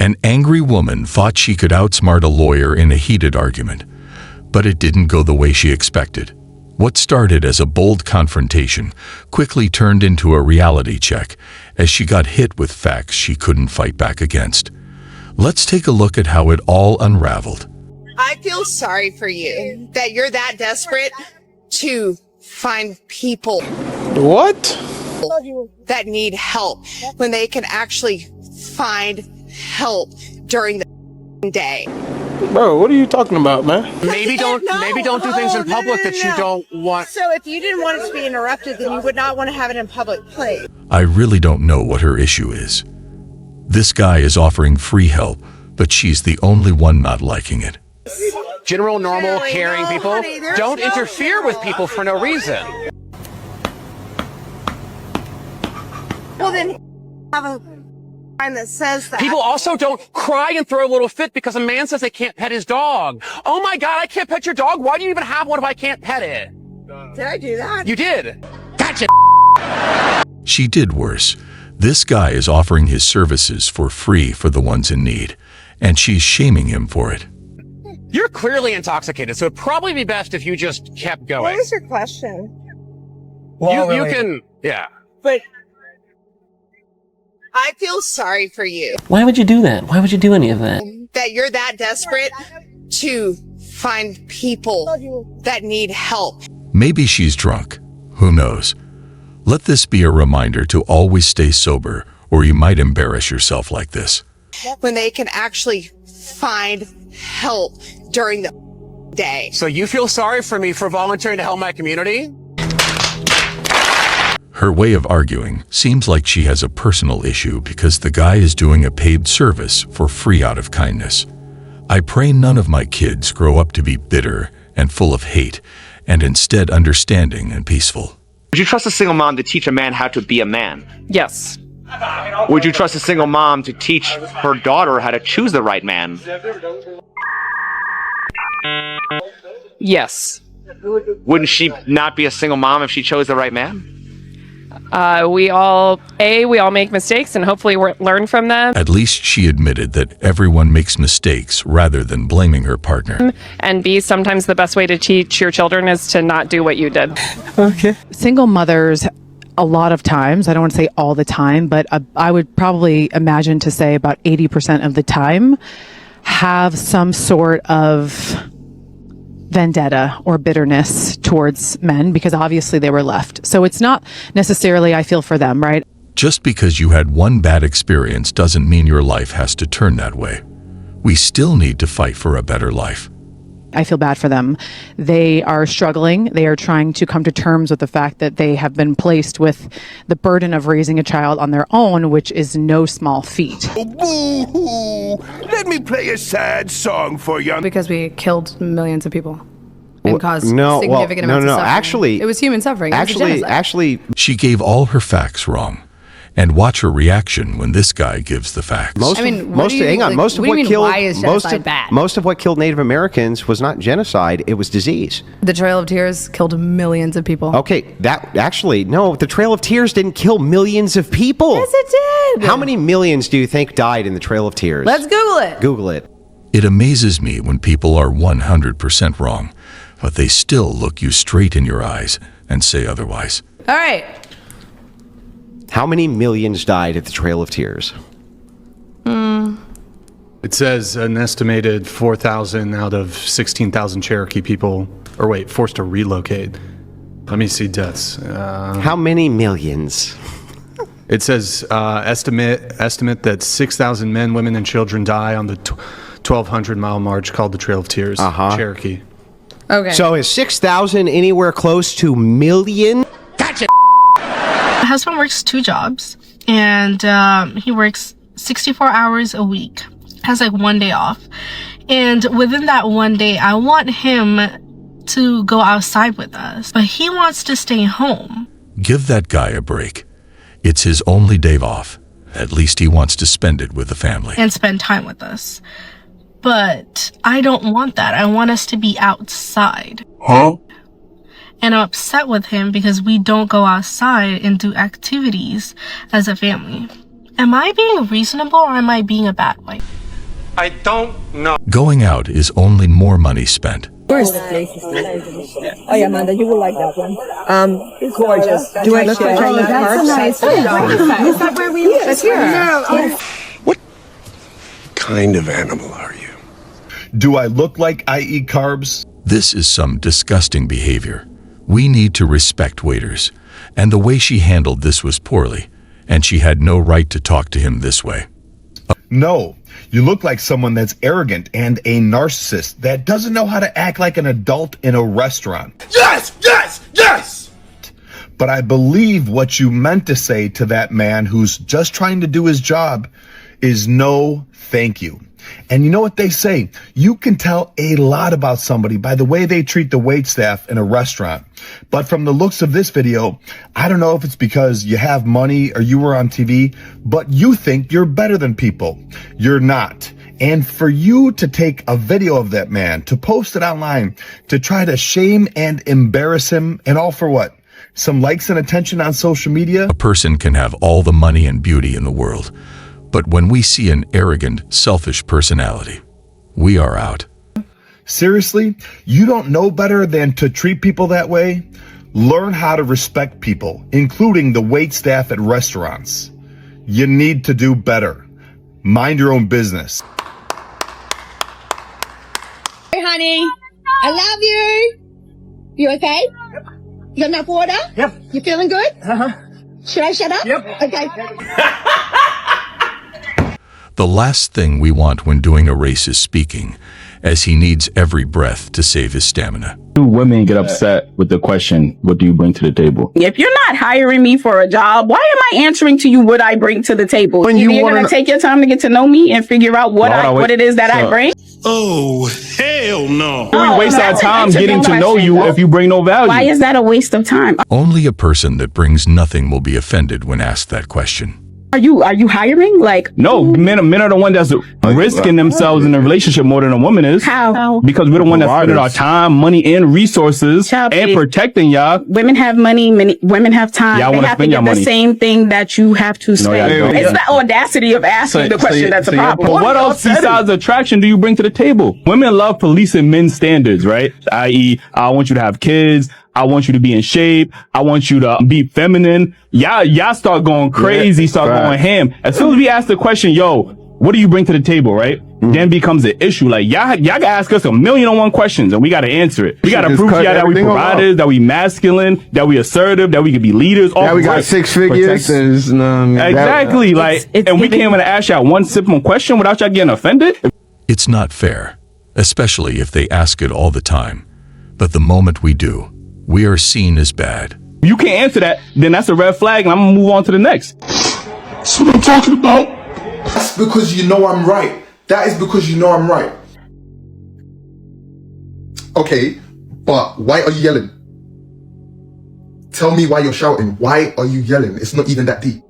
An angry woman thought she could outsmart a lawyer in a heated argument, but it didn't go the way she expected. What started as a bold confrontation quickly turned into a reality check as she got hit with facts she couldn't fight back against. Let's take a look at how it all unraveled. I feel sorry for you that you're that desperate to find people What? that need help when they can actually find help during the day. Bro, what are you talking about, man? Maybe don't do things in public that you don't want. So if you didn't want it to be interrupted, then you would not want to have it in public place. I really don't know what her issue is. This guy is offering free help, but she's the only one not liking it. General, normal, Really? caring No, people honey, there's don't no interfere with caring. people for no reason. Well, then have a sign that says that. People also don't cry and throw a little fit because a man says they can't pet his dog. Oh my God, I can't pet your dog. Why do you even have one if I can't pet it? Did I do that? You did. Gotcha. She did worse. This guy is offering his services for free for the ones in need, and she's shaming him for it. You're clearly intoxicated, so it'd probably be best if you just kept What going. was your question? You can, yeah. But I feel sorry for you Why would you do that? Why would you do any of that? that you're that desperate to find people that need help. Maybe she's drunk. Who knows? Let this be a reminder to always stay sober, or you might embarrass yourself like this. When they can actually find help during the day. So you feel sorry for me for volunteering to help my community? Her way of arguing seems like she has a personal issue because the guy is doing a paid service for free out of kindness. I pray none of my kids grow up to be bitter and full of hate, and instead understanding and peaceful. Would you trust a single mom to teach a man how to be a man? Yes. Would you trust a single mom to teach her daughter how to choose the right man? Yes. Wouldn't she not be a single mom if she chose the right man? We all make mistakes and hopefully we learn from them. At least she admitted that everyone makes mistakes rather than blaming her partner. And B, sometimes the best way to teach your children is to not do what you did. Okay. Single mothers, a lot of times, I don't want to say all the time, but I would probably imagine to say about 80% of the time, have some sort of vendetta or bitterness towards men because obviously they were left. So it's not necessarily I feel for them, right? Just because you had one bad experience doesn't mean your life has to turn that way. We still need to fight for a better life. I feel bad for them. They are struggling. They are trying to come to terms with the fact that they have been placed with the burden of raising a child on their own, which is no small feat. Oh, boo-hoo! Let me play a sad song for you. Because we killed millions of people and caused no, significant well, amounts no, of no, suffering. actually, it was human suffering. It was a genocide. Actually, She gave all her facts wrong. And watch her reaction when this guy gives the facts. most what of do you mean, why is genocide bad? Most of what killed Native Americans was not genocide; it was disease. The Trail of Tears killed millions of people. Okay, that actually no, the Trail of Tears didn't kill millions of people. Yes, it did. How many millions do you think died in the Trail of Tears? Let's Google it. Google it. It amazes me when people are 100% wrong, but they still look you straight in your eyes and say otherwise. All right. How many millions died at the Trail of Tears? It says an estimated 4,000 out of 16,000 Cherokee people, forced to relocate. Let me see deaths. How many millions? It says estimate that 6,000 men, women, and children die on the 1,200-mile march called the Trail of Tears, Cherokee. Okay. So is 6,000 anywhere close to million? Gotcha. My husband works 2 jobs, and he works 64 hours a week. Has like 1 day off. And within that 1 day, I want him to go outside with us, but he wants to stay home. Give that guy a break. It's his only day off. At least he wants to spend it with the family. And spend time with us. But I don't want that. I want us to be outside. Huh? And I'm upset with him because we don't go outside and do activities as a family. Am I being reasonable or am I being a bad wife? I don't know. Going out is only more money spent. Where's the place? Oh yeah, Amanda, you will like that one. It's gorgeous. Do I look like I eat carbs? Is that where we live? It's here. What kind of animal are you? Do I look like I eat carbs? This is some disgusting behavior. We need to respect waiters, and the way she handled this was poorly, and she had no right to talk to him this way. No, you look like someone that's arrogant and a narcissist that doesn't know how to act like an adult in a restaurant. Yes! Yes! Yes! But I believe what you meant to say to that man who's just trying to do his job is no thank you. And you know what they say? You can tell a lot about somebody by the way they treat the waitstaff in a restaurant. But from the looks of this video, I don't know if it's because you have money or you were on TV, but you think you're better than people. You're not. And for you to take a video of that man, to post it online, to try to shame and embarrass him, and all for what? Some likes and attention on social media? A person can have all the money and beauty in the world, but when we see an arrogant, selfish personality, we are out. Seriously? You don't know better than to treat people that way? Learn how to respect people, including the waitstaff at restaurants. You need to do better. Mind your own business. Hey, honey. I love you. You okay? Yep. You got enough water? Yep. You feeling good? Uh-huh. Should I shut up? Yep. Okay. The last thing we want when doing a race is speaking, as he needs every breath to save his stamina. Women get upset with the question, what do you bring to the table? If you're not hiring me for a job, why am I answering to you what I bring to the table? When you're going to take your time to get to know me and figure out what it is that I bring? Oh, hell no. We waste our time getting to know you if you bring no value. Why is that a waste of time? Only a person that brings nothing will be offended when asked that question. Are you hiring? Like, no, men are the one that's risking themselves in a relationship more than a woman is. How? Because we're the one that's spending our time, money, and resources and protecting y'all. Women have money, women have time. Y'all they have to get the same thing that you have to spend. It's the audacity of asking the question that's a problem. But what else besides attraction do you bring to the table? Women love policing men's standards, right? I.e., I want you to have kids. I want you to be in shape. I want you to be feminine. Y'all start going crazy, going ham. As soon as we ask the question, yo, what do you bring to the table, right? Then becomes an issue. Like, y'all gotta ask us 1,000,001 questions and we gotta answer it. We gotta prove y'all that we providers, that we masculine, that we assertive, that we can be leaders. Yeah, we got 6 figures. Exactly. And we can't even ask y'all one simple question without y'all getting offended. It's not fair, especially if they ask it all the time. But the moment we do, we are seen as bad. You can't answer that, then that's a red flag, and I'm gonna move on to the next. That's what I'm talking about. That's because you know I'm right. That is because you know I'm right. Okay, but why are you yelling? Tell me why you're shouting. Why are you yelling? It's not even that deep.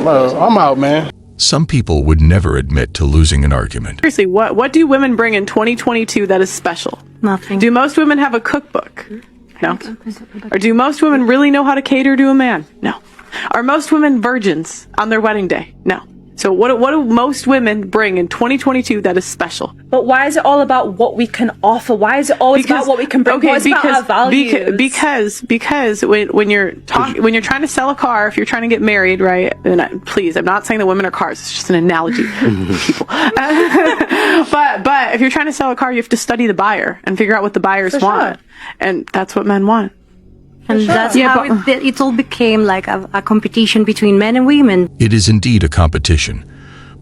Well, I'm out, man. Some people would never admit to losing an argument. Seriously, what do women bring in 2022 that is special? Nothing. Do most women have a cookbook? No. Or do most women really know how to cater to a man? No. Are most women virgins on their wedding day? No. So what do most women bring in 2022 that is special? But why is it all about what we can offer? Why is it always about what we can bring? Okay, about our values? Because when you're trying to sell a car, if you're trying to get married, right? And please, I'm not saying that women are cars. It's just an analogy, people. But if you're trying to sell a car, you have to study the buyer and figure out what the buyers want, and that's what men want. And that's how it all became like a competition between men and women. It is indeed a competition,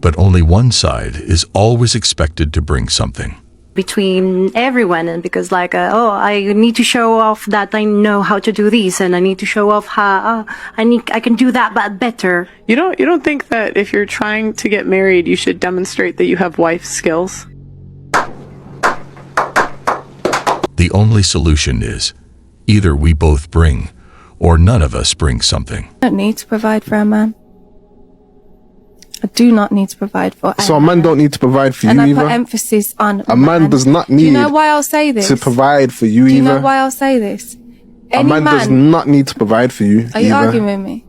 but only one side is always expected to bring something. Between everyone, and because I need to show off that I know how to do this, and I need to show off how I can do that but better. You don't think that if you're trying to get married, you should demonstrate that you have wife skills? The only solution is either we both bring, or none of us bring something. I don't need to provide for a man. I do not need to provide for a So a man don't need to provide for you either? And I put emphasis on a man does not need Do you know why I'll say this? to provide for you either. Do you know why I'll say this? A man does not need to provide for you Are you arguing with me?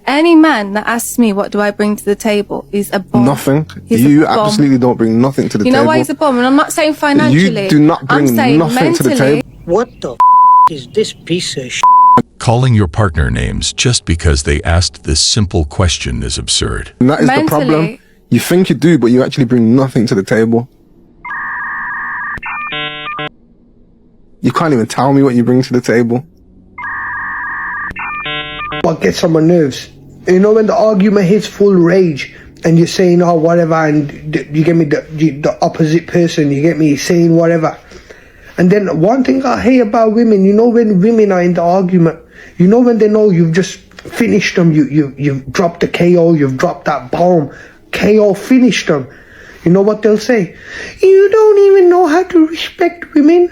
Any man that asks me what do I bring to the table is a bum. Nothing. He's You a bum. absolutely don't bring nothing to the You table. know why he's a bum? And I'm not saying financially. You do not bring I'm saying nothing to the mentally. table. What the is this piece of Calling your partner names just because they asked this simple question is absurd. And that is the problem. You think you do, but you actually bring nothing to the table. You can't even tell me what you bring to the table. What gets on my nerves? You know when the argument hits full rage and you're saying oh whatever and you get me the opposite person, you get me saying whatever. And then one thing I hate about women, you know when women are in the argument, you know when they know you've just finished them, you've dropped the KO, you've dropped that bomb, KO finished them. You know what they'll say? You don't even know how to respect women.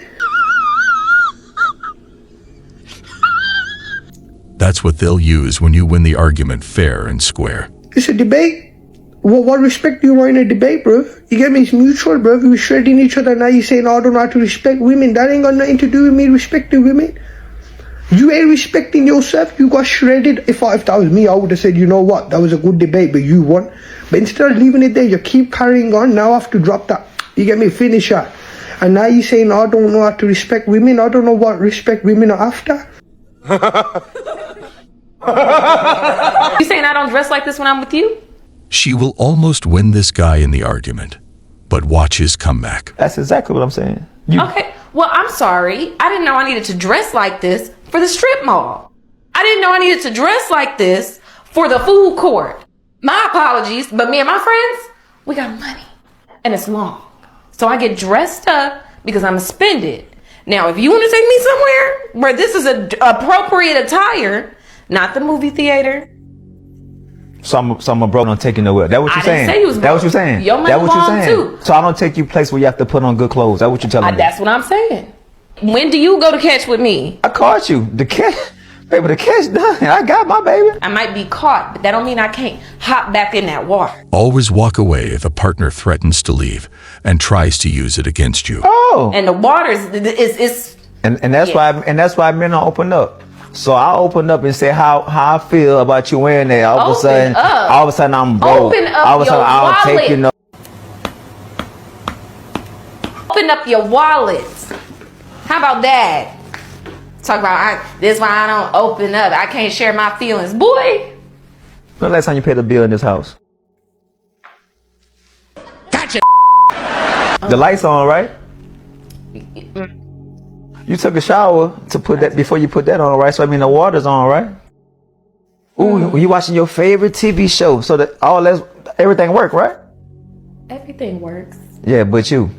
That's what they'll use when you win the argument fair and square. It's a debate. Well, what respect do you want in a debate, bro? You get me? It's mutual, bro. We were shredding each other. Now you're saying, oh, I don't know how to respect women. That ain't got nothing to do with me respecting women. You ain't respecting yourself. You got shredded. If that was me, I would have said, you know what? That was a good debate, but you won. But instead of leaving it there, you keep carrying on. Now I have to drop that. You get me? Finisher. And now you're saying, oh, I don't know how to respect women. I don't know what respect women are after. You saying I don't dress like this when I'm with you? She will almost win this guy in the argument, but watch his comeback. That's exactly what I'm saying. Okay, well, I'm sorry. I didn't know I needed to dress like this for the strip mall. I didn't know I needed to dress like this for the food court. My apologies, but me and my friends, we got money, and it's long. So I get dressed up because I'm going to spend it. Now, if you want to take me somewhere where this is an appropriate attire, not the movie theater. So I'm a broke on taking nowhere. That what you're saying? Say you was broke. That what you're saying? Your money That what you're long, saying? too. So I don't take you place where you have to put on good clothes. That what you're telling me? That's what I'm saying. When do you go to catch with me? I caught you. The catch, baby, the catch done. I got my baby. I might be caught, but that don't mean I can't hop back in that water. Always walk away if a partner threatens to leave and tries to use it against you. Oh. And the water is And that's why men don't open up. So I open up and say how I feel about you wearing that. All of a sudden I'm broke. Open up all of a sudden your I'll take you. No. Open up your wallet. How about that? Talk about this why I don't open up. I can't share my feelings, boy. When the last time you paid a bill in this house? Gotcha. The lights on, right? You took a shower to put that before you put that on, right? So I mean the water's on, right? Ooh, you watching your favorite TV show, so that everything work, right? Everything works. Yeah, but you.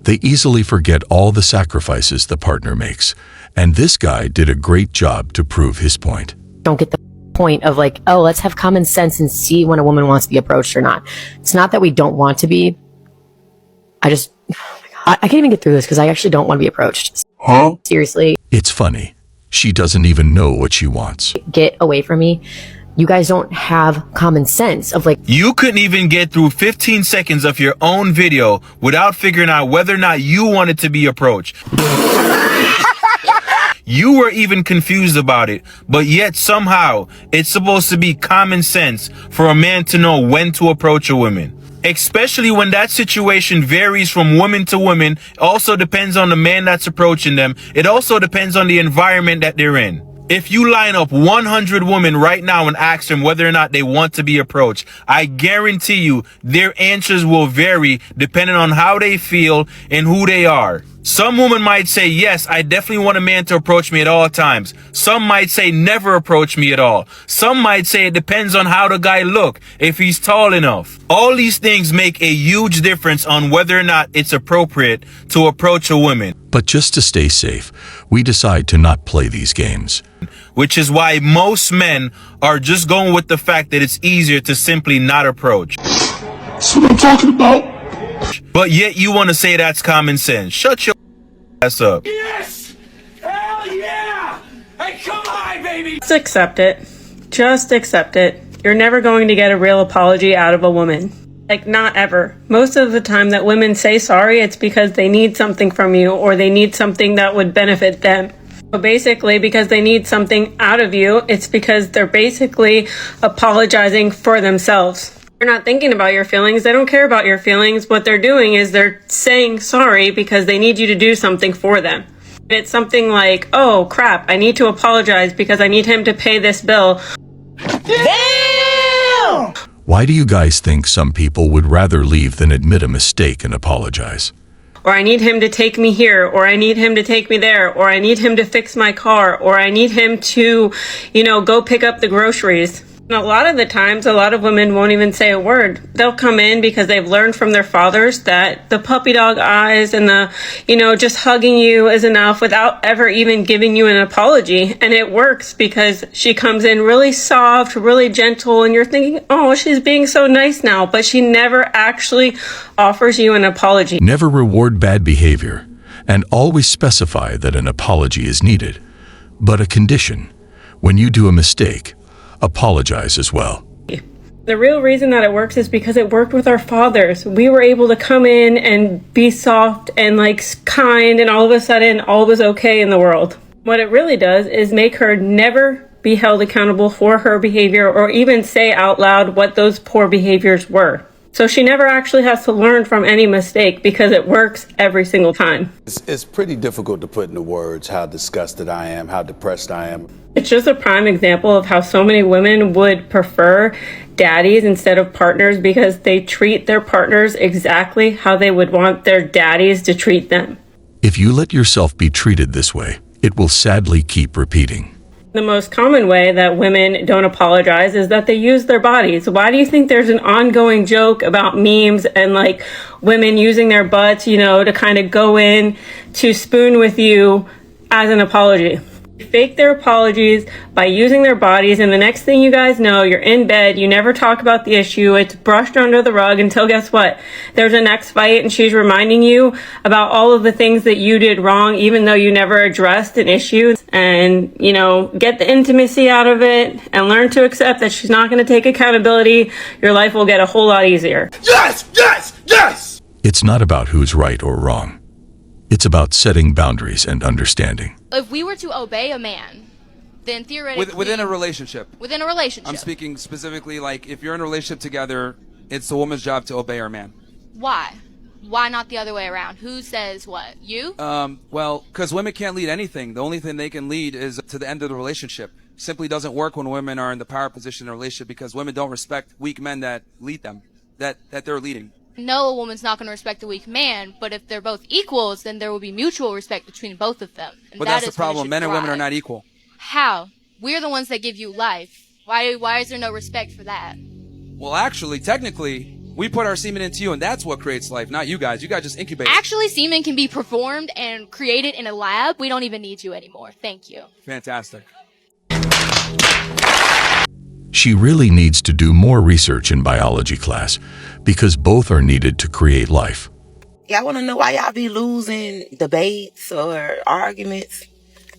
They easily forget all the sacrifices the partner makes, and this guy did a great job to prove his point. Don't get the point of like, oh, let's have common sense and see when a woman wants to be approached or not. It's not that we don't want to be. I can't even get through this because I actually don't want to be approached. Huh? Seriously. It's funny. She doesn't even know what she wants. Get away from me. You guys don't have common sense of like... You couldn't even get through 15 seconds of your own video without figuring out whether or not you wanted to be approached. You were even confused about it, but yet somehow it's supposed to be common sense for a man to know when to approach a woman. Especially when that situation varies from woman to woman. It also depends on the man that's approaching them. It also depends on the environment that they're in. If you line up 100 women right now and ask them whether or not they want to be approached, I guarantee you their answers will vary depending on how they feel and who they are. Some women might say, yes, I definitely want a man to approach me at all times. Some might say never approach me at all. Some might say it depends on how the guy look, if he's tall enough. All these things make a huge difference on whether or not it's appropriate to approach a woman. But just to stay safe, we decide to not play these games. Which is why most men are just going with the fact that it's easier to simply not approach. That's what I'm talking about. But yet you want to say that's common sense. Shut your ass up. Yes! Hell yeah! Hey, come on, baby! Just accept it. Just accept it. You're never going to get a real apology out of a woman. Like, not ever. Most of the time that women say sorry, it's because they need something from you or they need something that would benefit them. So basically, because they need something out of you, it's because they're basically apologizing for themselves. They're not thinking about your feelings. They don't care about your feelings. What they're doing is they're saying sorry because they need you to do something for them. It's something like, oh crap, I need to apologize because I need him to pay this bill. Damn! Why do you guys think some people would rather leave than admit a mistake and apologize? Or I need him to take me here, or I need him to take me there, or I need him to fix my car, or I need him to, go pick up the groceries. And a lot of the times, a lot of women won't even say a word. They'll come in because they've learned from their fathers that the puppy dog eyes and the, just hugging you is enough without ever even giving you an apology. And it works because she comes in really soft, really gentle, and you're thinking, oh, she's being so nice now. But she never actually offers you an apology. Never reward bad behavior, and always specify that an apology is needed. But a condition: when you do a mistake, apologize as well. The real reason that it works is because it worked with our fathers. We were able to come in and be soft and kind, and all of a sudden all was okay in the world. What it really does is make her never be held accountable for her behavior or even say out loud what those poor behaviors were. So she never actually has to learn from any mistake because it works every single time. It's pretty difficult to put into words how disgusted I am, how depressed I am. It's just a prime example of how so many women would prefer daddies instead of partners because they treat their partners exactly how they would want their daddies to treat them. If you let yourself be treated this way, it will sadly keep repeating. The most common way that women don't apologize is that they use their bodies. Why do you think there's an ongoing joke about memes and women using their butts, to kind of go in to spoon with you as an apology? Fake their apologies by using their bodies, and the next thing you guys know, you're in bed, you never talk about the issue, it's brushed under the rug until guess what? There's a next fight and she's reminding you about all of the things that you did wrong even though you never addressed an issue. And, get the intimacy out of it and learn to accept that she's not going to take accountability. Your life will get a whole lot easier. Yes! Yes! Yes! It's not about who's right or wrong. It's about setting boundaries and understanding. If we were to obey a man, then theoretically... Within a relationship. Within a relationship. I'm speaking specifically, if you're in a relationship together, it's the woman's job to obey her man. Why? Why not the other way around? Who says what? You? Well, because women can't lead anything. The only thing they can lead is to the end of the relationship. Simply doesn't work when women are in the power position in a relationship because women don't respect weak men that lead them, that they're leading. No, a woman's not going to respect a weak man, but if they're both equals, then there will be mutual respect between both of them. And but that's the problem. Men and women are not equal. How? We're the ones that give you life. Why is there no respect for that? Well, actually, technically, we put our semen into you, and that's what creates life, not you guys. You guys just incubate. Actually, semen can be performed and created in a lab. We don't even need you anymore. Thank you. Fantastic. She really needs to do more research in biology class because both are needed to create life. Y'all want to know why y'all be losing debates or arguments?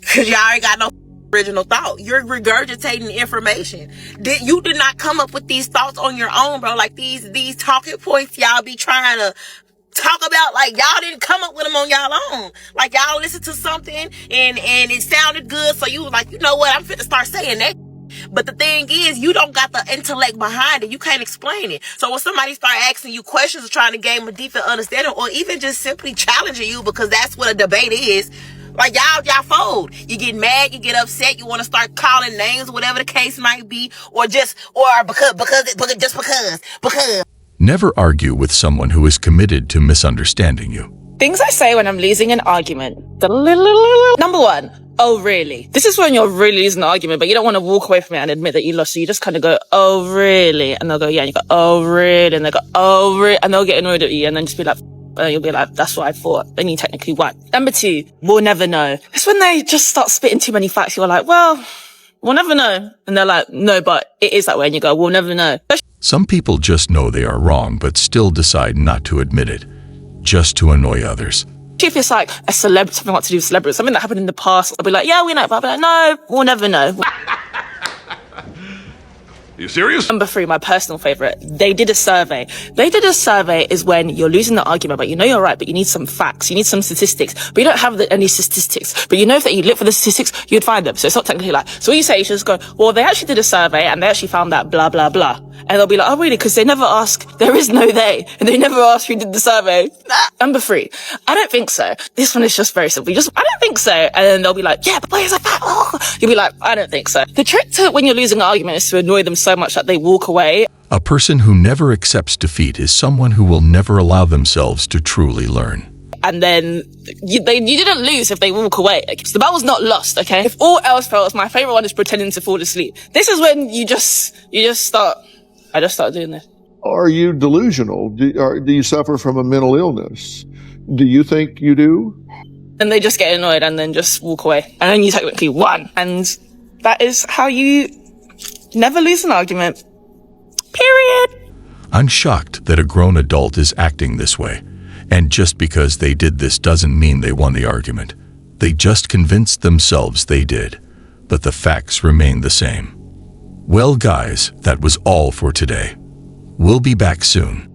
Because y'all ain't got no original thought. You're regurgitating information. You did not come up with these thoughts on your own, bro. These talking points y'all be trying to talk about, y'all didn't come up with them on y'all own. Y'all listened to something and it sounded good, so you was like, you know what, I'm finna start saying that. But the thing is, you don't got the intellect behind it. You can't explain it. So when somebody start asking you questions or trying to gain a deeper understanding or even just simply challenging you, because that's what a debate is, y'all fold. You get mad, you get upset, you want to start calling names, whatever the case might be, or because. Never argue with someone who is committed to misunderstanding you. Things I say when I'm losing an argument. Number one, oh really? This is when you're really losing an argument, but you don't want to walk away from it and admit that you lost. So you just kind of go, oh really? And they'll go, yeah. And you go, oh really? And they go, oh really? And they'll get annoyed at you and then just be like, you'll be like, that's what I thought. Then you technically won. Number two, we'll never know. It's when they just start spitting too many facts. You're like, well, we'll never know. And they're like, no, but it is that way. And you go, we'll never know. Some people just know they are wrong, but still decide not to admit it, just to annoy others. If it's like a celeb, something like to do with celebrities, something that happened in the past, I'll be like, yeah, we know, but I'll be like, no, we'll never know. You serious? Number 3, my personal favorite. They did a survey. Is when you're losing the argument, but you know you're right, but you need some facts. You need some statistics, but you don't have any statistics. But you know if that you look for the statistics, you'd find them. So it's not technically like, so what you say, you should just go, well, they actually did a survey and they actually found that blah, blah, blah. And they'll be like, oh, really? Because they never ask, there is no they. And they never ask who did the survey. Number 3, I don't think so. This one is just very simple. I don't think so. And then they'll be like, yeah, but boys are fat. Oh. You'll be like, I don't think so. The trick to when you're losing an argument is to annoy them so much that they walk away. A person who never accepts defeat is someone who will never allow themselves to truly learn. And then you didn't lose if they walk away. So the battle's not lost, okay? If all else fails, my favorite one is pretending to fall asleep. This is when I just start doing this. Are you delusional? Do you suffer from a mental illness? Do you think you do? And they just get annoyed and then just walk away. And then you technically won. And that is how you never lose an argument. Period. I'm shocked that a grown adult is acting this way. And just because they did this doesn't mean they won the argument. They just convinced themselves they did. But the facts remain the same. Well, guys, that was all for today. We'll be back soon.